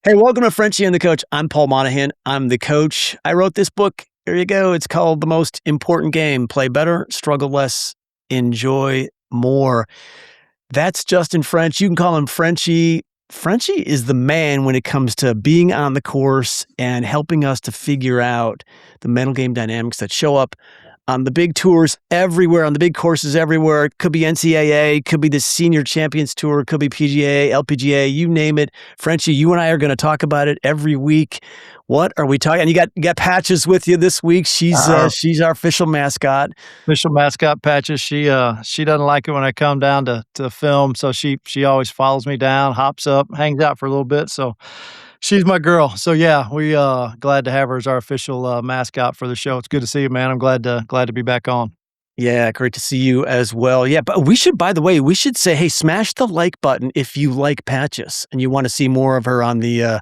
Hey, welcome to Frenchie and the Coach. I'm Paul Monahan. I'm the coach. I wrote this book. Here you go. It's called The Most Important Game. Play better, struggle less, enjoy more. That's Justin French. You can call him Frenchie. Frenchie is the man when it comes to being on the course and helping us to figure out the mental game dynamics that show up on the big tours everywhere, on the big courses everywhere. It could be NCAA, could be the Senior Champions Tour, it could be PGA, LPGA, you name it. Frenchie, you and I are going to talk about it every week. What are we talking? And you got Patches with you this week. She's our official mascot. Official mascot Patches. She doesn't like it when I come down to film, so she always follows me down, hops up, hangs out for a little bit. So she's my girl. So yeah, we glad to have her as our official mascot for the show. It's good to see you, man. I'm glad to be back on. Yeah, great to see you as well. Yeah, but by the way, we should say, hey, smash the like button if you like Patches and you want to see more of her on the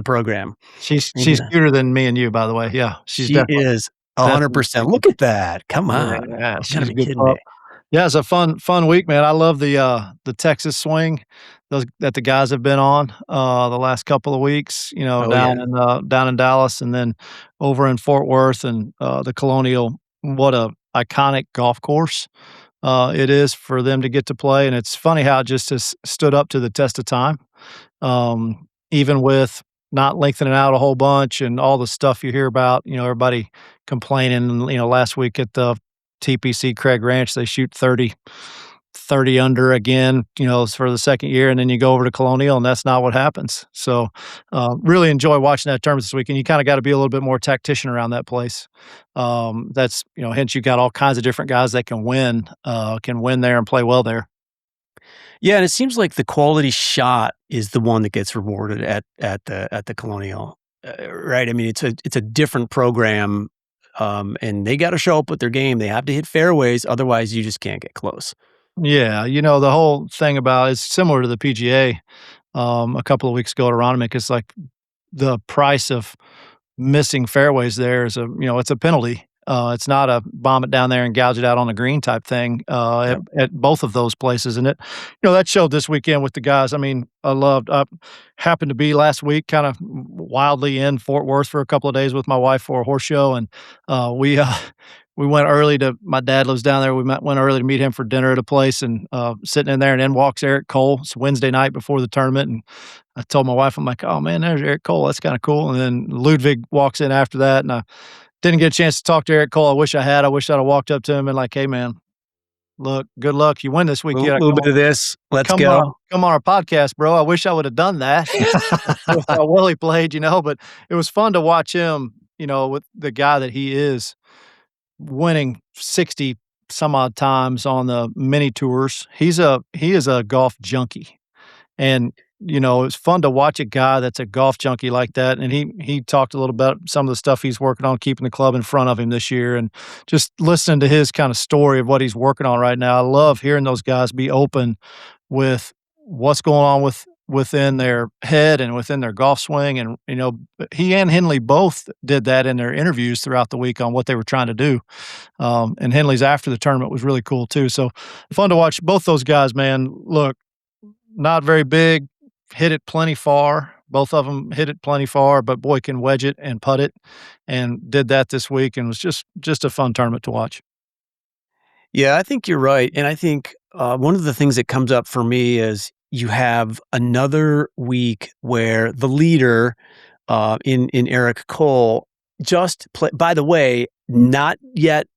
program. She's cuter than me and you, by the way. Yeah, she's She definitely is 100%. Look at that. Come on. yeah, You she's gotta a be good kidding pup. me. Yeah, it's a fun week, man. I love the Texas swing that the guys have been on the last couple of weeks. Oh, yeah. Down in Dallas, and then over in Fort Worth and the Colonial. What a iconic golf course it is for them to get to play, and it's funny how it just has stood up to the test of time, even with not lengthening out a whole bunch and all the stuff you hear about. Everybody complaining. Last week at the TPC Craig Ranch, they shoot 30 under again, for the second year, and then you go over to Colonial, and that's not what happens. So, really enjoy watching that tournament this weekend. You kinda gotta be a little bit more tactician around that place. Hence you got all kinds of different guys that can win there and play well there. Yeah, and it seems like the quality shot is the one that gets rewarded at the Colonial, right? I mean, it's a different program, and they gotta show up with their game. They have to hit fairways, otherwise you just can't get close. Yeah, the whole thing about it's similar to the PGA, a couple of weeks ago at Aronimink. It's like the price of missing fairways there is it's a penalty. It's not a bomb it down there and gouge it out on the green type thing, Yep. at both of those places, and that showed this weekend with the guys. I mean, I happened to be last week kind of wildly in Fort Worth for a couple of days with my wife for a horse show, and we went early to my dad lives down there. Went early to meet him for dinner at a place, and sitting in there, and in walks Eric Cole. It's Wednesday night before the tournament, and I told my wife, I'm like, "Oh man, there's Eric Cole. That's kind of cool." And then Ludwig walks in after that, and I didn't get a chance to talk to Eric Cole. I wish I had. I wish I'd have walked up to him and like, "Hey man, look, good luck. You win this week. You gotta Little bit of this. Let's come go. come on our podcast, bro." I wish I would have done that with how well he played, but it was fun to watch him, with the guy that he is, winning 60 some odd times on the mini tours. He is a golf junkie. And, it's fun to watch a guy that's a golf junkie like that. And he talked a little about some of the stuff he's working on, keeping the club in front of him this year, and just listening to his kind of story of what he's working on right now. I love hearing those guys be open with what's going on within their head and within their golf swing. And, he and Henley both did that in their interviews throughout the week on what they were trying to do. And Henley's after the tournament was really cool too. So fun to watch both those guys, man. Look, not very big, hit it plenty far. Both of them hit it plenty far, but boy, can wedge it and putt it, and did that this week, and was just a fun tournament to watch. Yeah, I think you're right, and I think, one of the things that comes up for me is you have another week where the leader, in Eric Cole just play by the way, not yet,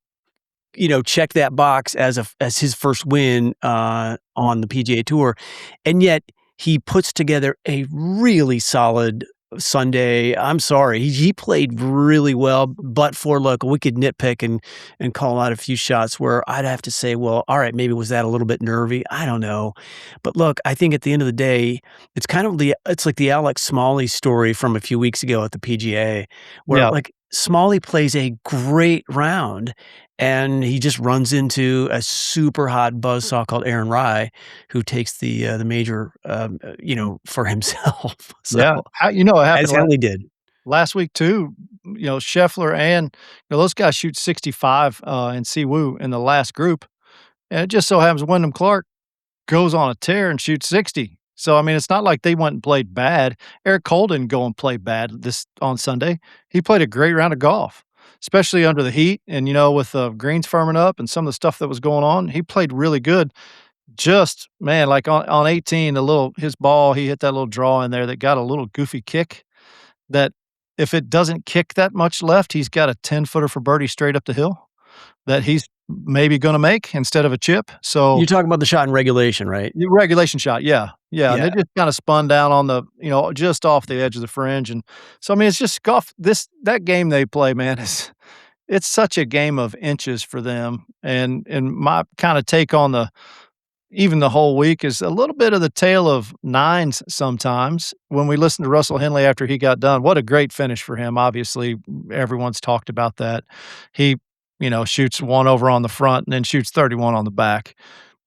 check that box as his first win, on the PGA Tour, and yet he puts together a really solid Sunday. I'm sorry, he played really well, but for look, we could nitpick and call out a few shots where I'd have to say, well, all right, maybe was that a little bit nervy? I don't know, but look, I think at the end of the day, it's like the Alex Smalley story from a few weeks ago at the PGA, where Yeah. like Smalley plays a great round, and he just runs into a super hot buzzsaw called Aaron Rai, who takes the major, for himself. Yeah. So, It happened as Henley did. last week too. Scheffler and those guys shoot 65 in Siwoo in the last group, and it just so happens Wyndham Clark goes on a tear and shoots 60. So, I mean, it's not like they went and played bad. Eric Cole didn't go and play bad this on Sunday. He played a great round of golf, especially under the heat and, with the greens firming up and some of the stuff that was going on. He played really good. Just, man, like on 18, his ball, he hit that little draw in there that got a little goofy kick that if it doesn't kick that much left, he's got a 10-footer for birdie straight up the hill that he's maybe gonna make instead of a chip. So You're talking about the shot in regulation, right? the regulation shot, yeah, yeah, and Yeah. it just kinda spun down on just off the edge of the fringe, and so, I mean, it's just golf that game they play, man, is it's such a game of inches for them, and my kinda take on even the whole week is a little bit of the tale of nines sometimes. When we listened to Russell Henley after he got done, what a great finish for him, obviously, everyone's talked about that. He, shoots 1 over on the front and then shoots 31 on the back.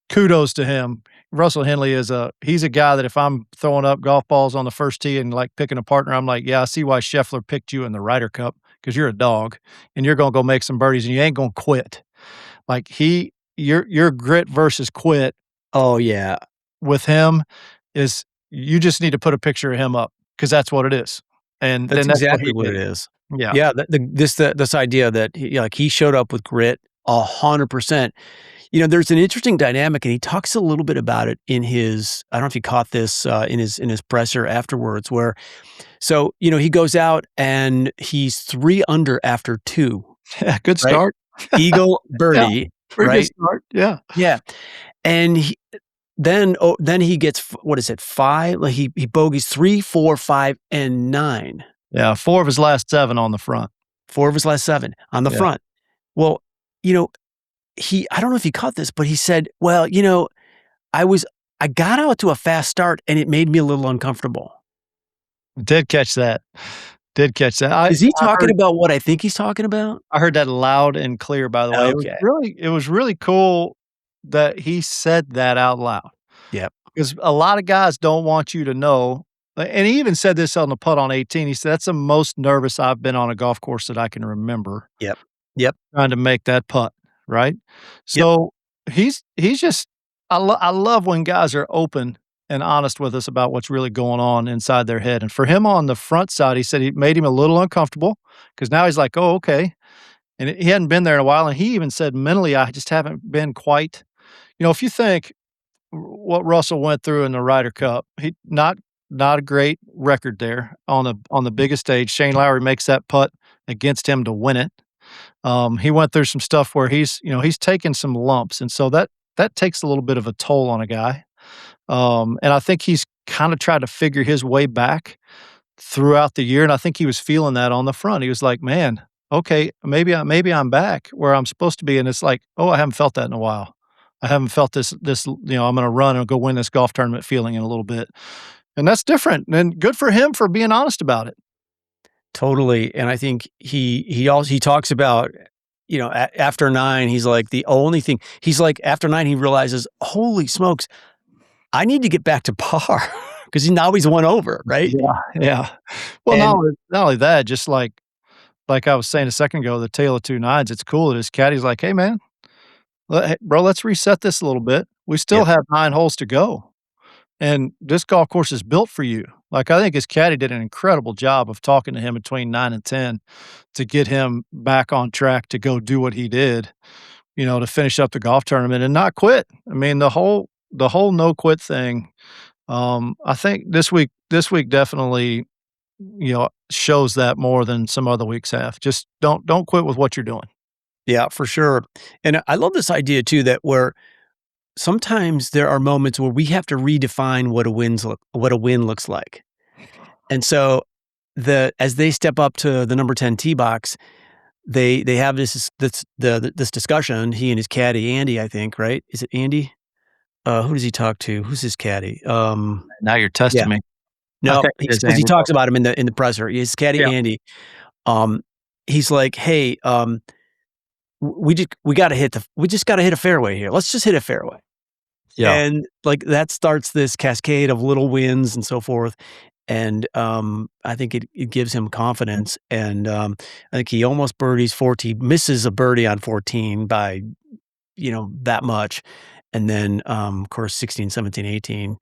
Kudos to him. Russell Henley he's a guy that if I'm throwing up golf balls on the first tee and, like, picking a partner, I'm like, "Yeah, I see why Scheffler picked you in the Ryder Cup because 'cause you're a dog, and you're gonna go make some birdies, and you ain't gonna quit." Like, your grit versus quit Oh, yeah. with him is you just need to put a picture of him up because that's what it is, and That's then that's what exactly he what did. it is. Yeah. Yeah, this idea that he showed up with grit 100%. There's an interesting dynamic, and he talks a little bit about it in his I don't know if you caught this, in his presser afterwards where he goes out and he's 3 under after 2, Yeah, good right? start. Eagle, Yeah, birdie, pretty good right? start, yeah. Yeah, and then he gets what is it, 5? Like, he bogeys 3, 4, 5, and 9. Yeah, 4 of his last 7 on the front. 4 of his last 7 on the Yeah. front. Well, you know, I don't know if he caught this, but he said, "Well, I was I got out to a fast start and it made me a little uncomfortable." Did catch that. Did catch that. Is he I talking heard about what I think he's talking about? I heard that loud and clear, by the way. Okay. It was really cool that he said that out loud. Yep. 'Cause a lot of guys don't want you to know, and he even said this on the putt on 18. He said, "That's the most nervous I've been on a golf course that I can remember, Yep. Yep. trying to make that putt," right? Yep. So, he's just I love when guys are open and honest with us about what's really going on inside their head, and for him on the front side, he said it made him a little uncomfortable because now he's like, "Oh, okay," and he hadn't been there in a while, and he even said, "Mentally, I just haven't been quite." If you think what Russell went through in the Ryder Cup. He not a great record there on the biggest stage. Shane Lowry makes that putt against him to win it. He went through some stuff where he's taken some lumps, and so that takes a little bit of a toll on a guy. And I think he's kind of tried to figure his way back throughout the year, and I think he was feeling that on the front. He was like, "Man, okay, maybe I'm back where I'm supposed to be," and it's like, "Oh, I haven't felt that in a while. I haven't felt this, I'm gonna run and go win this golf tournament feeling in a little bit." And that's different, and good for him for being honest about it. Totally, and I think he talks about, after 9, he's like, the only thing he's like, after 9, he realizes, "Holy smokes, I need to get back to par," 'cause he's 1 over, right? Yeah, yeah. Well, And not only that, just like I was saying a second ago, the tale of 2 nines, it's cool that his caddy's like, "Hey, man, hey, bro, let's reset this a little bit. We still Yep. have 9 holes to go, and this golf course is built for you." Like, I think his caddy did an incredible job of talking to him between 9 and 10 to get him back on track to go do what he did, to finish up the golf tournament and not quit. I mean, the whole no quit thing, I think this week definitely, shows that more than some other weeks have. Just don't quit with what you're doing. Yeah, for sure, and I love this idea too that where sometimes there are moments where we have to redefine what a win looks like. And so as they step up to the number 10 tee box, they have this discussion, he and his caddy, Andy, I think, right? Is it Andy? Who does he talk to? Who's his caddy? Now you're Yeah. testing me. I No, think it is because he Andy talks though. about him in the presser. His caddy, Yeah, Andy, um, he's like, "Hey, we just gotta hit a fairway here. Let's just hit a fairway." yeah. And, like, that starts this cascade of little wins and so forth, and, I think it gives him confidence, and, I think he almost birdies 14, misses a birdie on 14 by, that much, and then, of course, 16, 17, 18.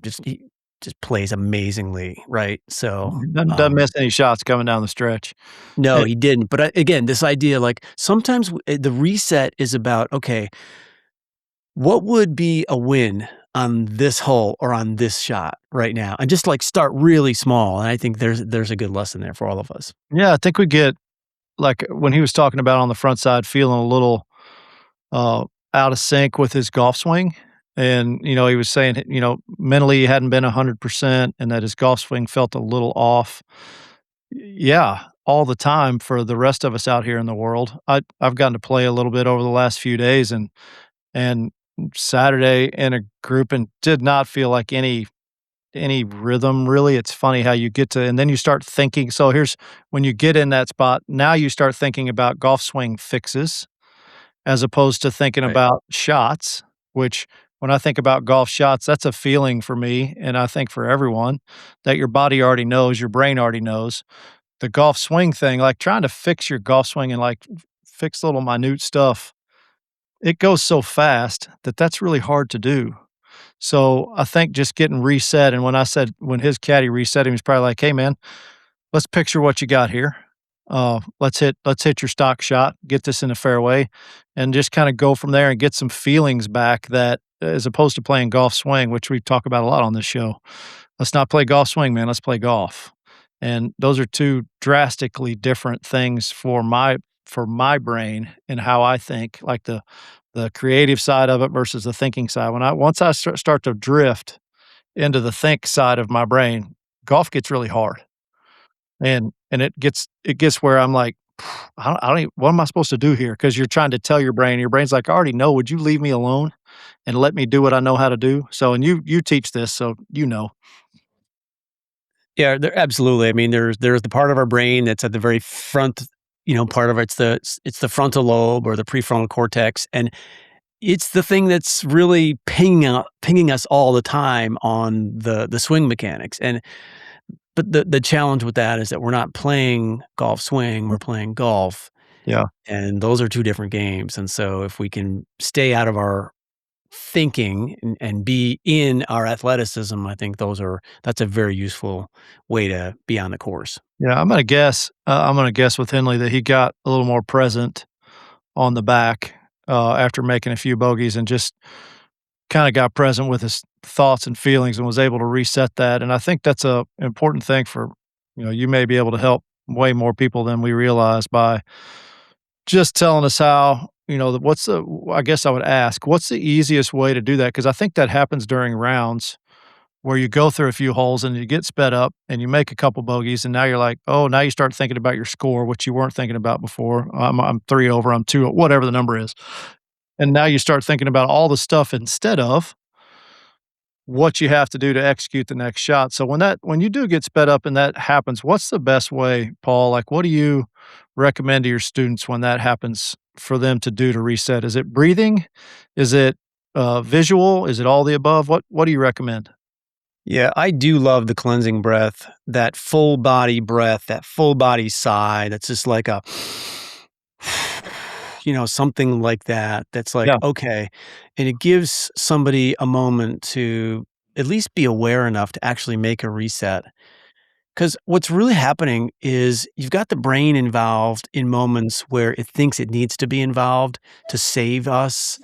just he just plays amazingly, right? So, Doesn't miss any shots coming down the stretch. no, Eh he didn't, but again, this idea, like, sometimes the reset is about, okay, what would be a win on this hole or on this shot right now? And just, like, start really small, and I think there's a good lesson there for all of us. yeah, I think we get like, when he was talking about on the front side feeling a little, uh, out of sync with his golf swing, and, he was saying, mentally he hadn't been 100% and that his golf swing felt a little off. Yeah, all the time for the rest of us out here in the world. I've gotten to play a little bit over the last few days and Saturday in a group and did not feel like any rhythm really. It's funny how you get to and then you start thinking so here's when you get in that spot, now you start thinking about golf swing fixes as opposed to thinking Right. about shots, which when I think about golf shots, that's a feeling for me, and I think for everyone that your body already knows, your brain already knows. The golf swing thing, like trying to fix your golf swing and like fix little minute stuff, it goes so fast that that's really hard to do. So I think just getting reset, and when his caddy reset him, he's probably like, "Hey, man, let's picture what you got here. Let's hit your stock shot, get this in the fairway, and just kind of go from there and get some feelings back that as opposed to playing golf swing, which we talk about a lot on this show. Let's not play golf swing, man. Let's play golf. And those are two drastically different things for my brain and how I think, like the creative side of it versus the thinking side. Once I start to drift into the think side of my brain, golf gets really hard. And it gets where I'm like, I don't even what am I supposed to do here? Because 'Cause you're trying to tell your brain's like, "I already know, would you leave me alone and let me do what I know how to do?" So and you teach this, so you know. Yeah, there absolutely. I mean, there's the part of our brain that's at the very front, part of it's the frontal lobe or the prefrontal cortex, and it's the thing that's really pinging us all the time on the swing mechanics, but the challenge with that is that we're not playing golf swing, we're playing golf, Yeah. and those are 2 different games, and so if we can stay out of our thinking and be in our athleticism, I think that's a very useful way to be on the course. Yeah, I'm gonna guess with Henley that he got a little more present on the back, after making a few bogeys and just kinda got present with his thoughts and feelings and was able to reset that, and I think that's a important thing for you may be able to help way more people than we realize by just telling us how what's the I guess I would ask, what's the easiest way to do that? Because I think that happens during rounds where you go through a few holes and you get sped up and you make a couple bogeys and now you're like, oh, now you start thinking about your score, which you weren't thinking about before. I'm 3 over, I'm 2, whatever the number is. And now you start thinking about all the stuff instead of what you have to do to execute the next shot. So when you do get sped up and that happens, what's the best way, Paul? Like, what do you recommend to your students when that happens for them to do to reset? Is it breathing? Is it visual? Is it all the above? What do you recommend? Yeah, I do love the cleansing breath, that full body breath, that full body sigh, that's just like a something like that, that's like, Yeah, "Okay," and it gives somebody a moment to at least be aware enough to actually make a reset. Because what's really happening is you've got the brain involved in moments where it thinks it needs to be involved to save us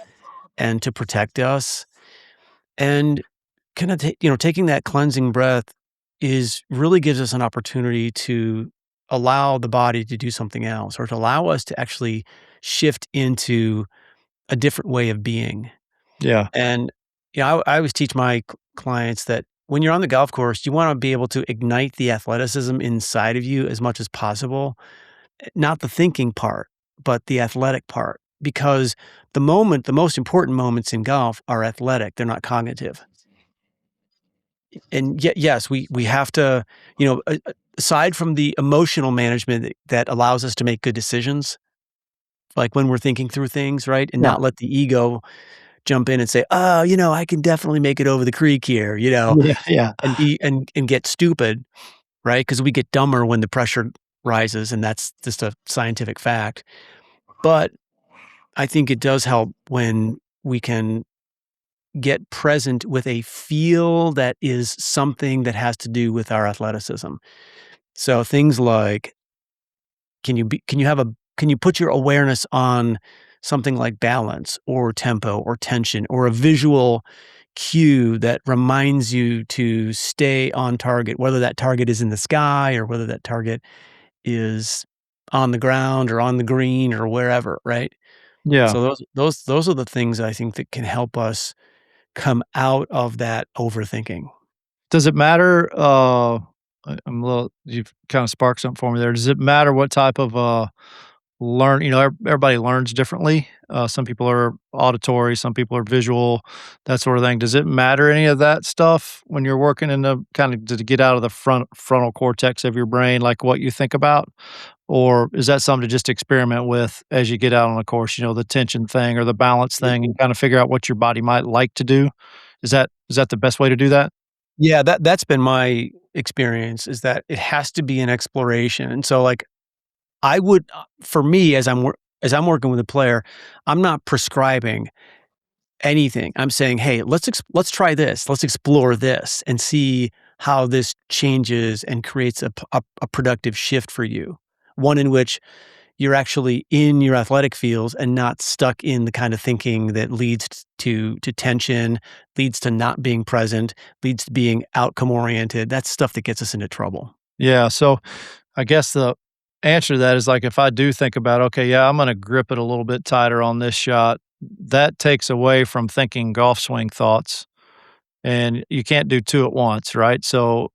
and to protect us, and kinda taking that cleansing breath is really gives us an opportunity to allow the body to do something else or to allow us to actually shift into a different way of being. yeah, And, I always teach my clients that when you're on the golf course, you wanna be able to ignite the athleticism inside of you as much as possible, not the thinking part, but the athletic part, because the most important moments in golf are athletic, they're not cognitive. And yet, yes, we have to, aside from the emotional management that allows us to make good decisions, like when we're thinking through things, right? And yeah, not let the ego jump in and say, "Oh, I can definitely make it over the creek here," yeah, yeah, and get stupid, right? Because we get dumber when the pressure rises, and that's just a scientific fact. But I think it does help when we can get present with a feel that is something that has to do with our athleticism. So things like, can you put your awareness on something like balance or tempo or tension or a visual cue that reminds you to stay on target, whether that target is in the sky or whether that target is on the ground or on the green or wherever, right? Yeah. So those are the things I think that can help us come out of that overthinking. Does it matter, I'm a little you've kinda sparked something for me there. Does it matter what type of, everybody learns differently. Some people are auditory, some people are visual, that sort of thing. Does it matter any of that stuff when you're working in the kinda to get out of the frontal cortex of your brain, like what you think about? Or is that something to just experiment with as you get out on the course, the tension thing or the balance thing and kinda figure out what your body might like to do? Is that the best way to do that? Yeah, that's been my experience is that it has to be an exploration, and so, like, I would for me, as I'm working with a player, I'm not prescribing anything. I'm saying, "Hey, let's try this. Let's explore this and see how this changes and creates a productive shift for you." One in which you're actually in your athletic fields and not stuck in the kind of thinking that leads to tension, leads to not being present, leads to being outcome oriented. That's stuff that gets us into trouble. Yeah, so I guess the answer to that is, like, if I do think about, "Okay, yeah, I'm gonna grip it a little bit tighter on this shot," that takes away from thinking golf swing thoughts, and you can't do 2 at once, right? So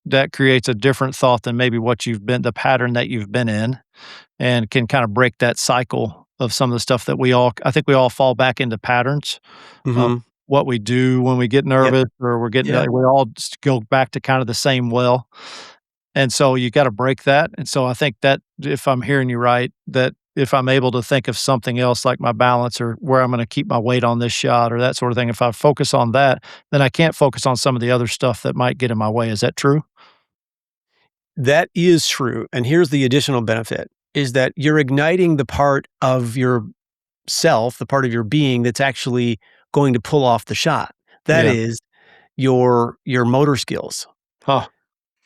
that creates a different thought than maybe what you've been the pattern that you've been in, and can kinda break that cycle of some of the stuff that I think we all fall back into patterns of Mhm. what we do when we get Yep. nervous or we're getting Yeah. we all just go back to kind of the same well. And so you gotta break that, and so I think that if I'm hearing you right, that if I'm able to think of something else like my balance or where I'm gonna keep my weight on this shot or that sort of thing, if I focus on that, then I can't focus on some of the other stuff that might get in my way. Is that true? That is true. And here's the additional benefit is that you're igniting the part of yourself, the part of your being that's actually going to pull off the shot. That Yeah. is your motor skills. Huh.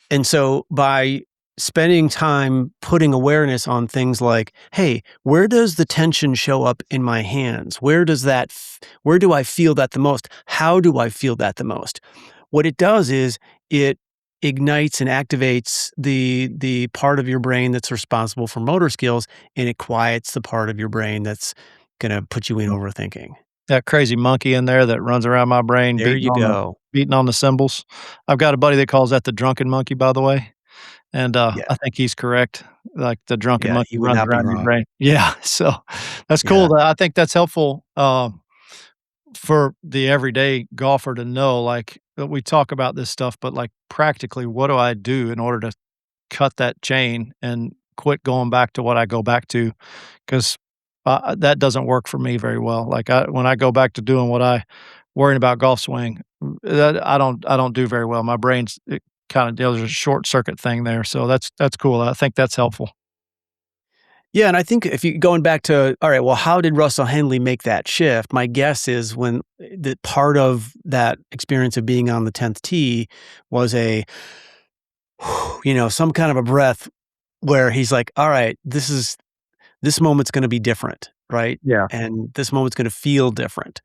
And so by spending time putting awareness on things like, hey, where does the tension show up in my hands? Where do I feel that the most? How do I feel that the most? What it does is it ignites and activates the part of your brain that's responsible for motor skills, and it quiets the part of your brain that's going to put you in overthinking. That crazy monkey in there that runs around my brain There you go. beating on the cymbals. I've got a buddy that calls that the drunken monkey, by the way, and, Yeah. I think he's correct. Like, the drunken Yeah, monkey he would runs not be around your wrong. brain. Yeah, so that's cool. Yeah. I think that's helpful, for the everyday golfer to know, like, we talk about this stuff, but, like, practically, what do I do in order to cut that chain and quit going back to what I go back to? 'Cause, that doesn't work for me very well. Like, when I go back to doing what I worrying about golf swing, that I don't do very well. My brain's it kinda there's a short circuit thing there, so that's cool. I think that's helpful. Yeah, and I think if you going back to, all right, well, how did Russell Henley make that shift? My guess is when the part of that experience of being on the 10th tee was some kind of a breath where he's like, all right, this moment's going to be different, right? Yeah. And this moment's going to feel different.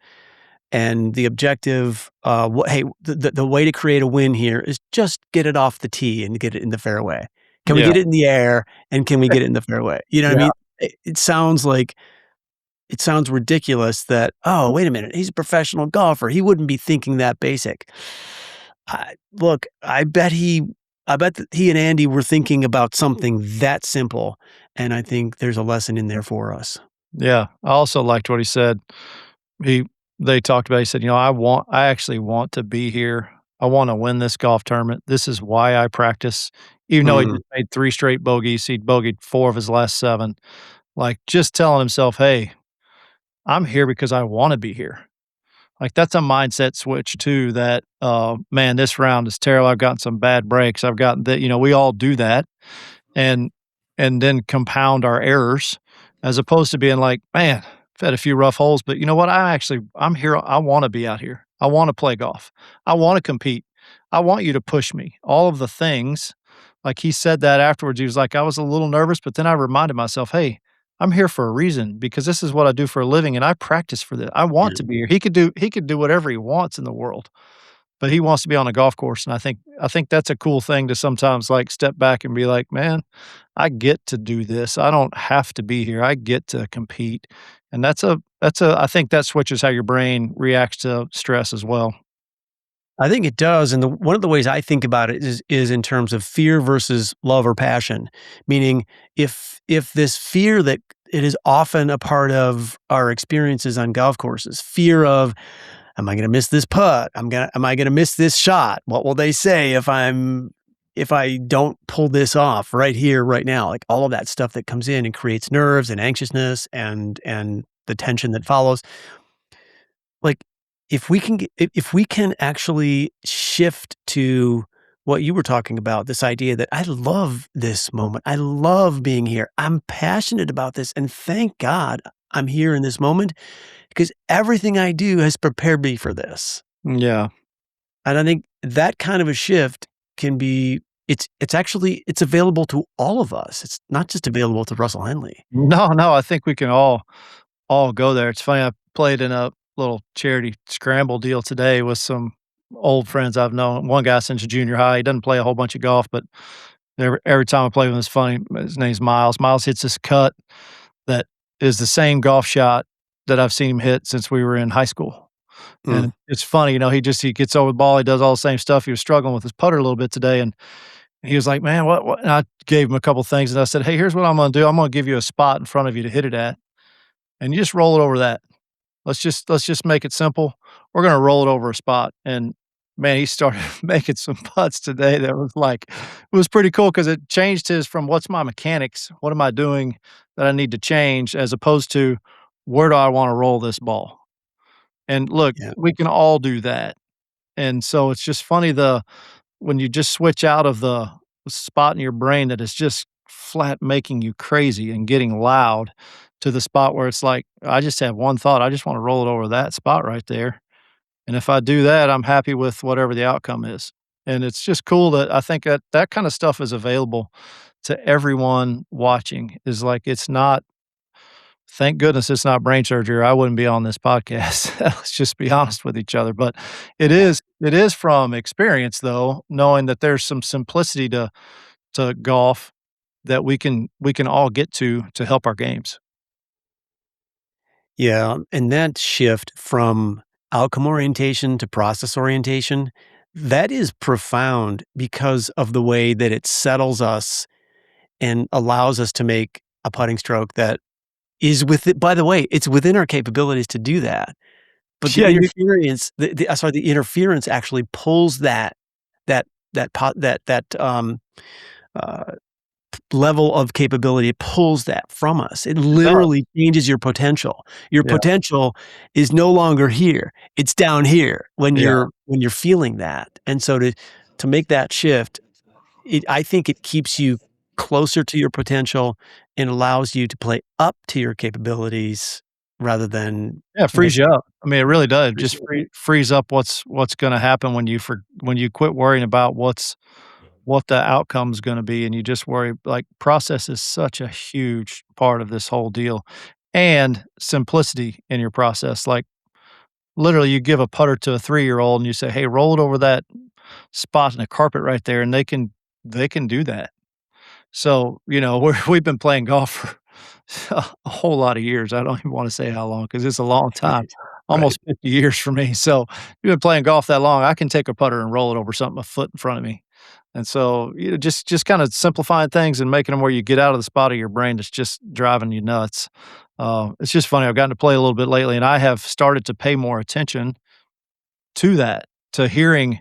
And the objective, hey, the way to create a win here is just get it off the tee and get it in the fairway. Can we Yeah. get it in the air and can we get it in the fairway? You know what I Yeah. mean? It sounds ridiculous that, oh, wait a minute, he's a professional golfer. He wouldn't be thinking that basic. Look, I bet that he and Andy were thinking about something that simple. And I think there's a lesson in there for us. Yeah. I also liked what he said. He they talked about he said, I actually want to be here. I wanna win this golf tournament. This is why I practice." Even though he Mm. just made 3 straight bogeys, he'd bogeyed 4 of his last 7. Like, just telling himself, "Hey, I'm here because I wanna be here." Like, that's a mindset switch too that, "Man, this round is terrible. I've gotten some bad breaks. I've gotten that." We all do that and and then compound our errors as opposed to being like, "Man, I've had a few rough holes, but you know what? I'm here. I wanna be out here. I wanna play golf. I wanna compete. I want you to push me. All of the things, like, he said that afterwards. He was like, "I was a little nervous," but then I reminded myself, "Hey, I'm here for a reason because this is what I do for a living, and I practice for this. I want Yeah. to be here." He could do whatever he wants in the world, but he wants to be on a golf course, and I think that's a cool thing to sometimes, like, step back and be like, "Man, I get to do this. I don't have to be here. I get to compete." And I think that switches how your brain reacts to stress as well. I think it does, and one of the ways I think about it is in terms of fear versus love or passion. Meaning, if this fear that it is often a part of our experiences on golf courses, fear of, am I gonna miss this putt? Am I gonna miss this shot? What will they say if I don't pull this off right here, right now? Like, all of that stuff that comes in and creates nerves and anxiousness and the tension that follows. Like, if we can actually shift to what you were talking about, this idea that I love this moment. I love being here. I'm passionate about this, and thank God I'm here in this moment because everything I do has prepared me for this. Yeah. And I think that kind of a shift can be it's actually it's available to all of us. It's not just available to Russell Henley. No, no, I think we can all go there. It's funny, I played in a little charity scramble deal today with some old friends I've known. One guy since junior high. He doesn't play a whole bunch of golf, but every time I play with him, it's funny. His name's Miles. Miles hits this cut that is the same golf shot that I've seen him hit since we were in high school. Mm, And it's funny, he gets over the ball, he does all the same stuff. He was struggling with his putter a little bit today, and he was like, "Man, what?" And I gave him a couple things, and I said, "Hey, here's what I'm gonna do. I'm gonna give you a spot in front of you to hit it at, and you just roll it over that. Let's just make it simple. We're gonna roll it over a spot." And man, he started making some putts today that was like, it was pretty cool because it changed his from what's my mechanics, what am I doing that I need to change, as opposed to where do I want to roll this ball. And look, yeah. we can all do that. And so it's just funny, the when you just switch out of the spot in your brain that is just flat making you crazy and getting loud, to the spot where it's like, I just have one thought, I just wanna roll it over that spot right there, and if I do that, I'm happy with whatever the outcome is. And it's just cool that I think that that kinda stuff is available to everyone watching. Is like, it's not, thank goodness it's not brain surgery, or I wouldn't be on this podcast. Let's just be honest with each other, but it is from experience, though, knowing that there's some simplicity to golf that we can all get to help our games. Yeah, and that shift from outcome orientation to process orientation, that is profound because of the way that it settles us and allows us to make a putting stroke that is with it. By the way, it's within our capabilities to do that. But Yeah, the interference, the interference actually pulls that that pot that uh, level of capability, it pulls that from us. It it does. literally changes your potential. Your Yeah, potential is no longer here. It's down here yeah. when you're feeling that. And so to make that shift, I think it keeps you closer to your potential and allows you to play up to your capabilities rather than Yeah, it frees make you up. I mean, it really does. It just yourself. frees up what's gonna happen when you quit worrying about what the outcome's gonna be, and you just worry, like, process is such a huge part of this whole deal, and simplicity in your process. Like, literally, you give a putter to a three-year-old and you say, "Hey, roll it over that spot in the carpet right there," and they can do that. So, we've been playing golf for a whole lot of years. I don't even wanna say how long, because it's a long time, Right, right. almost 50 years for me. So, you've been playing golf that long, I can take a putter and roll it over something a foot in front of me. And so, just kinda simplifying things and making them where you get out of the spot of your brain that's just driving you nuts. It's just funny, I've gotten to play a little bit lately, and I have started to pay more attention to that, to hearing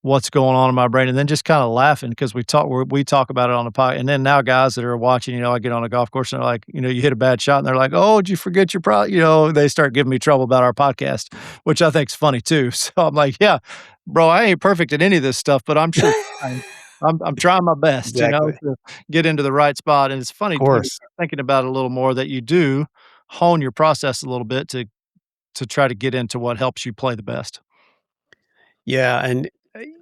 what's going on in my brain, and then just kinda laughing because we talk about it on the pod, and then now guys that are watching, I get on a golf course and they're like, you hit a bad shot, and they're like, "Oh, did you forget your they start giving me trouble about our podcast, which I think's funny too. So I'm like, "Yeah, bro, I ain't perfect at any of this stuff, but I'm sure trying. I'm trying my best, Exactly. to get into the right spot." And it's Of funny too, course. thinking about it a little more, that you do. hone your process a little bit to try to get into what helps you play the best. Yeah, and,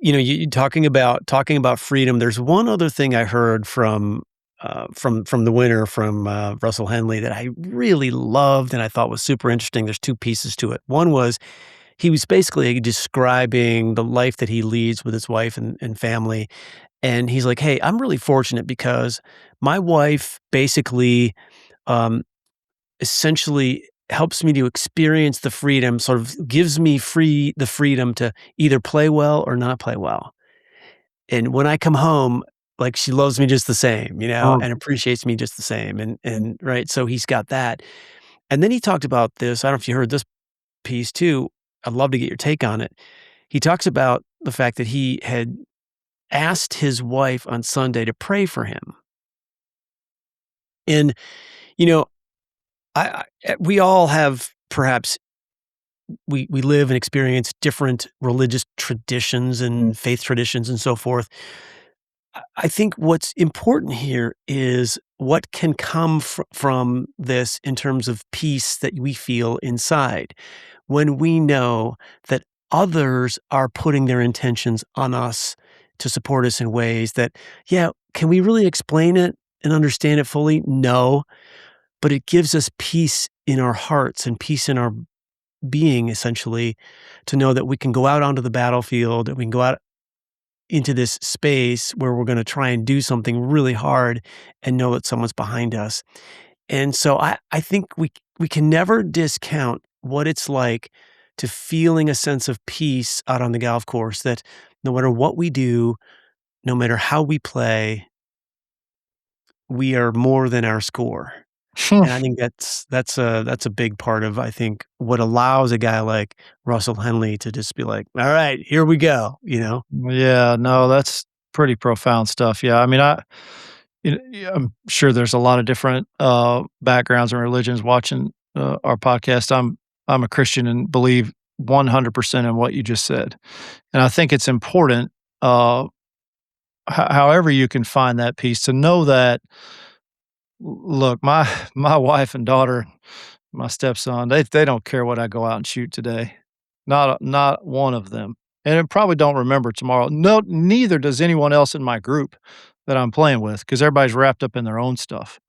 you talking about freedom, there's one other thing I heard from the winner, from, Russell Henley, that I really loved and I thought was super interesting. There's 2 pieces to it. One was he was basically describing the life that he leads with his wife and family, and he's like, "Hey, I'm really fortunate because my wife basically, um, essentially helps me to experience the freedom, sort of gives me the freedom to either play well or not play well. And when I come home, like, she loves me just the same, Mm. and appreciates me just the same, and right, so he's got that. And then he talked about this, I don't know if you heard this piece too, I'd love to get your take on it. He talks about the fact that he had asked his wife on Sunday to pray for him. And, you know, we all have perhaps we live and experience different religious traditions and faith traditions and so forth. I think what's important here is what can come from this in terms of peace that we feel inside when we know that others are putting their intentions on us to support us in ways that, yeah, can we really explain it and understand it fully? No, but it gives us peace in our hearts and peace in our being, essentially, to know that we can go out onto the battlefield and we can go out into this space where we're going to try and do something really hard and know that someone's behind us. And so I think we can never discount what it's like to feeling a sense of peace out on the golf course, that no matter what we do, no matter how we play, we are more than our score. And I think that's a big part of, I think, what allows a guy like Russell Henley to just be like, "All right, here we go," you know? Yeah, no, that's pretty profound stuff. Yeah, I mean, yeah, I'm sure there's a lot of different, backgrounds and religions watching, our podcast. I'm a Christian and believe 100% in what you just said, and I think it's important, however you can find that peace to know that, look, my wife and daughter, my stepson, they don't care what I go out and shoot today. Not one of them. And it probably don't remember tomorrow. No, neither does anyone else in my group that I'm playing with, because everybody's wrapped up in their own stuff.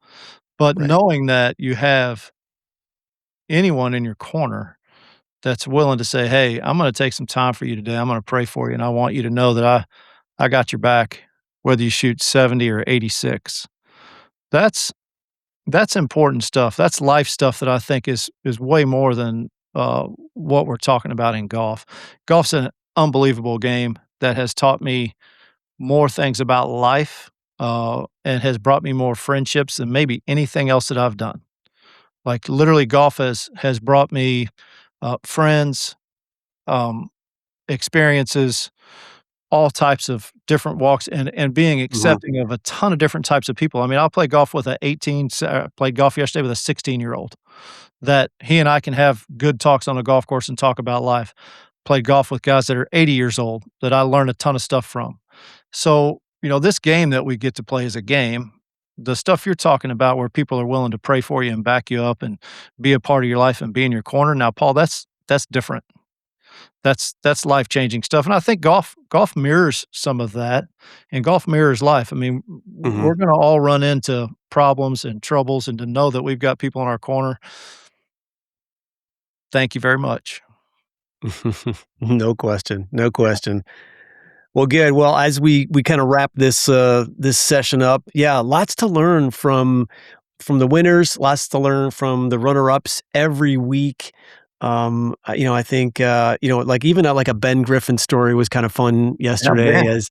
But Right. knowing that you have anyone in your corner that's willing to say, "Hey, I'm gonna take some time for you today. I'm gonna pray for you, and I want you to know that I got your back, whether you shoot 70 or 86." That's That's important stuff. That's life stuff that I think is way more than, what we're talking about in golf. Golf's an unbelievable game that has taught me more things about life, and has brought me more friendships than maybe anything else that I've done. Like, literally, golf has brought me, friends, um, experiences, all types of different walks, and being Mhm. accepting of a ton of different types of people. I mean, I'll play golf with a 18 played golf yesterday with a 16-year-old that he and I can have good talks on a golf course and talk about life. Played golf with guys that are 80 years old that I learned a ton of stuff from. So, this game that we get to play is a game. The stuff you're talking about where people are willing to pray for you and back you up and be a part of your life and be in your corner. Now, Paul, that's different. That's life-changing stuff, and I think golf mirrors some of that, and golf mirrors life. I mean, Mhm. we're gonna all run into problems and troubles, and to know that we've got people in our corner, thank you very much. No question, no question. Well, good. Well, as we kinda wrap this session up, yeah, lots to learn from the winners, lots to learn from the runner-ups every week. I think, like, even, like, a Ben Griffin story was kind of fun Yeah, yesterday, man.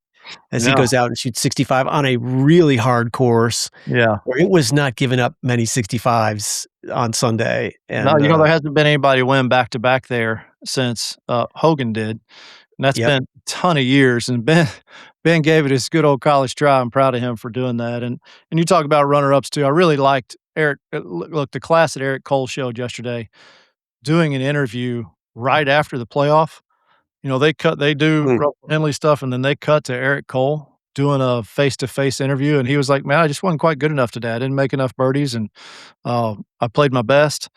as he Yeah, goes out and shoots 65 on a really hard course yeah. where it was not giving up many 65s on Sunday, No, and, there hasn't been anybody win back to back there since, Hogan did, and that's yep. been a ton of years, and Ben gave it his good old college try. I'm proud of him for doing that, and you talk about runner-ups too. I really liked Eric look, the class that Eric Cole showed yesterday, doing an interview right after the playoff. They do Mm, Russell Henley stuff, and then they cut to Eric Cole doing a face-to-face interview, and he was like, "Man, I just wasn't quite good enough today. I didn't make enough birdies, and, I played my best."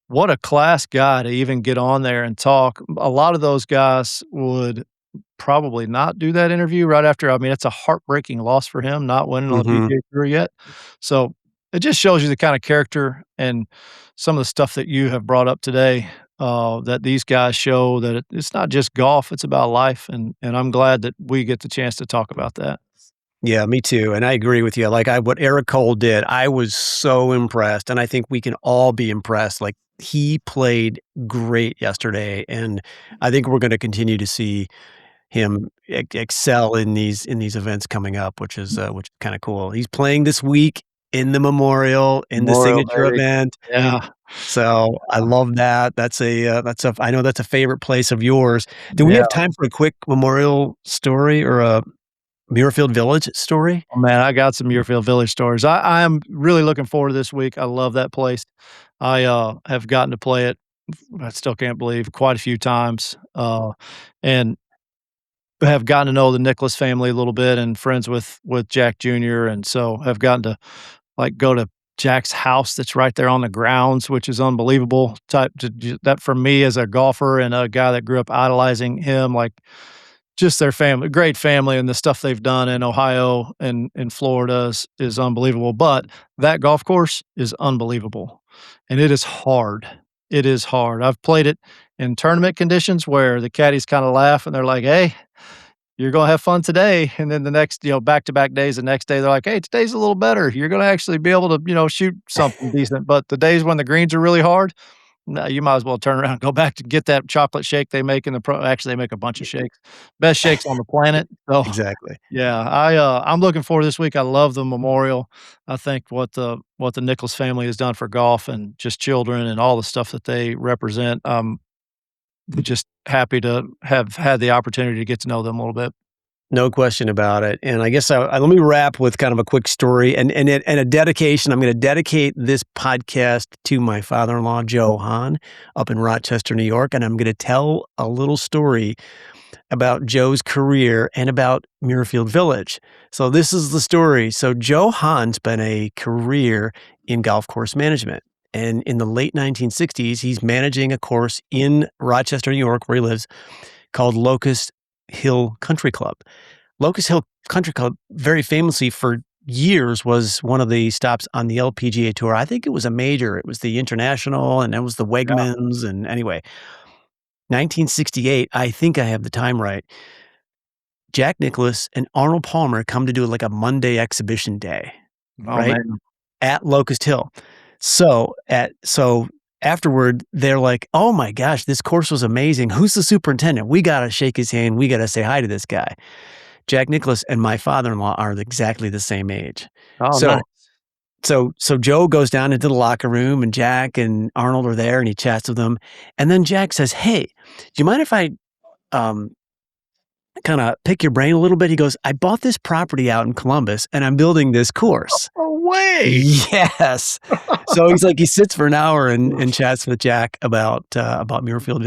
What a class guy to even get on there and talk. A lot of those guys would probably not do that interview right after. I mean, it's a heartbreaking loss for him not winning on the Mhm. PGA Tour yet. So, it just shows you the kinda character and some of the stuff that you have brought up today, that these guys show that it's not just golf, it's about life, and I'm glad that we get the chance to talk about that. Yeah, me too, and I agree with you, like, what Eric Cole did, I was so impressed, and I think we can all be impressed, like, he played great yesterday, and I think we're gonna continue to see him excel in these events coming up, which is kinda cool. He's playing this week in the Memorial, in the Memorial, signature baby. event, Yeah. so I love that. That's a I know that's a favorite place of yours. Do we Yeah. have time for a quick Memorial story or a Muirfield Village story? Oh, man, I got some Muirfield Village stories. I am really looking forward to this week. I love that place. I, have gotten to play it, I still can't believe, quite a few times, and have gotten to know the Nicholas family a little bit and friends with Jack Jr., and so have gotten to, like, go to Jack's house that's right there on the grounds, which is unbelievable type to j that for me as a golfer and a guy that grew up idolizing him, like, just their family great family and the stuff they've done in Ohio and in Florida is unbelievable, but that golf course is unbelievable, and it is hard. It is hard. I've played it in tournament conditions where the caddies kinda laugh and they're like, "Hey, you're gonna have fun today," and then the next, back-to-back days, the next day, they're like, "Hey, today's a little better. You're gonna actually be able to, shoot something decent," but the days when the greens are really hard, no, you might as well turn around and go back to get that chocolate shake they make in the pro actually, they make a bunch of shakes. Best shakes on the planet. So, Exactly. yeah, I'm looking forward to this week. I love the memorial. I think what the Nichols family has done for golf and just children and all the stuff that they represent, just happy to have had the opportunity to get to know them a little bit. No question about it, and I guess let me wrap with kind of a quick story and a dedication. I'm gonna dedicate this podcast to my father-in-law, Joe Hahn, up in Rochester, New York, and I'm gonna tell a little story about Joe's career and about Muirfield Village. So this is the story. So Joe Hahn spent a career in golf course management, and in the late 1960s, he's managing a course in Rochester, New York, where he lives, called Locust Hill Country Club. Locust Hill Country Club, very famously for years, was one of the stops on the LPGA Tour. I think it was a major. It was the International, and it was the Yeah. Wegmans, and anyway, 1968, I think I have the time right. Jack Nicklaus and Arnold Palmer come to do like a Monday exhibition day, Oh, right, man. at Locust Hill. So afterward, they're like, "Oh my gosh, this course was amazing. Who's the superintendent? We gotta shake his hand. We gotta say hi to this guy." Jack Nicklaus and my father-in-law are exactly the same age. Oh, nice. So so Joe goes down into the locker room, and Jack and Arnold are there, and he chats with them, and then Jack says, "Hey, do you mind if I, um, kinda pick your brain a little bit?" He goes, "I bought this property out in Columbus, and I'm building this course." No way! Yes. So he's like, he sits for an hour and chats with Jack about Muirfield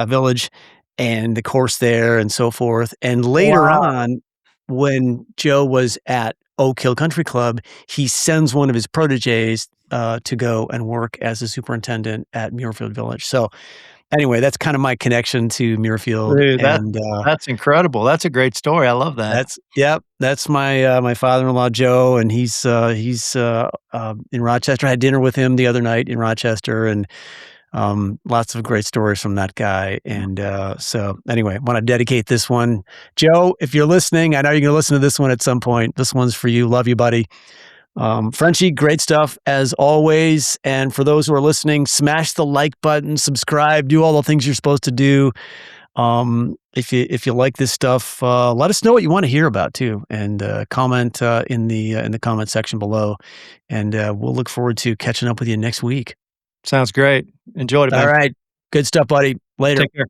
Village and the course there and so forth. And later Wow. on, when Joe was at Oak Hill Country Club, he sends one of his proteges, to go and work as a superintendent at Muirfield Village. So anyway, that's kind of my connection to Muirfield, Dude, and, that's incredible. That's a great story. I love that. that's my, my father-in-law, Joe, and he's in Rochester. I had dinner with him the other night in Rochester, and, lots of great stories from that guy, and, so anyway, wanna dedicate this one. Joe, if you're listening, I know you're gonna listen to this one at some point. This one's for you. Love you, buddy. Frenchie, great stuff as always, and for those who are listening, smash the like button, subscribe, do all the things you're supposed to do. If you like this stuff, let us know what you want to hear about too, and comment in the comment section below. And we'll look forward to catching up with you next week. Sounds great. Enjoyed it, All man. right, good stuff, buddy. Later. Take care.